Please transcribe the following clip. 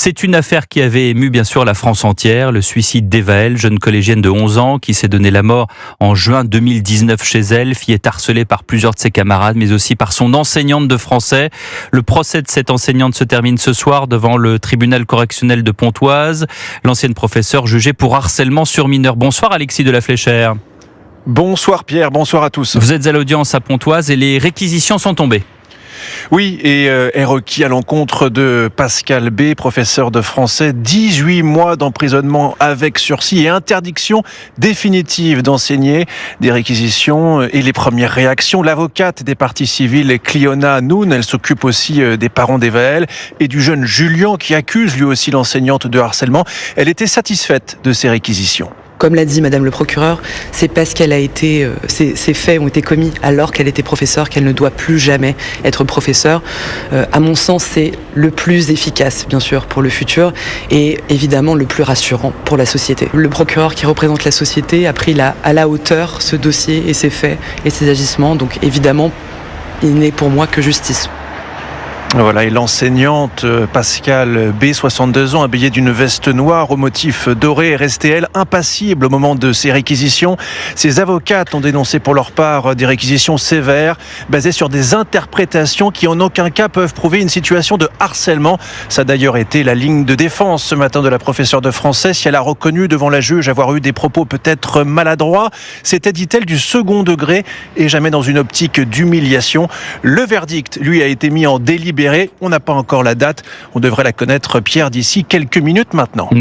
C'est une affaire qui avait ému bien sûr la France entière, le suicide d'Eva L, jeune collégienne de 11 ans qui s'est donné la mort en juin 2019 chez elle. Fillette harcelée par plusieurs de ses camarades, mais aussi par son enseignante de français. Le procès de cette enseignante se termine ce soir devant le tribunal correctionnel de Pontoise. L'ancienne professeure jugée pour harcèlement sur mineur. Bonsoir Alexis de la Fléchère. Bonsoir Pierre, bonsoir à tous. Vous êtes à l'audience à Pontoise et les réquisitions sont tombées. Oui, et est requis à l'encontre de Pascal B, professeur de français, 18 mois d'emprisonnement avec sursis et interdiction définitive d'enseigner. Des réquisitions et les premières réactions. L'avocate des parties civiles, Cliona Noun, elle s'occupe aussi des parents d'Eva L et du jeune Julien qui accuse lui aussi l'enseignante de harcèlement. Elle était satisfaite de ces réquisitions. Comme l'a dit Madame le procureur, c'est parce qu'elle a été, ces faits ont été commis alors qu'elle était professeure qu'elle ne doit plus jamais être professeure. À mon sens, c'est le plus efficace, bien sûr, pour le futur et évidemment le plus rassurant pour la société. Le procureur qui représente la société a pris à la hauteur ce dossier et ses faits et ses agissements. Donc évidemment, il n'est pour moi que justice. Voilà, et l'enseignante Pascal B, 62 ans, habillée d'une veste noire au motif doré, est restée, elle, impassible au moment de ces réquisitions. Ses avocates ont dénoncé pour leur part des réquisitions sévères, basées sur des interprétations qui en aucun cas peuvent prouver une situation de harcèlement. Ça a d'ailleurs été la ligne de défense ce matin de la professeure de français. Si elle a reconnu devant la juge avoir eu des propos peut-être maladroits, c'était, dit-elle, du second degré et jamais dans une optique d'humiliation. Le verdict, lui, a été mis en délibéré. On n'a pas encore la date. On devrait la connaître, Pierre, d'ici quelques minutes maintenant.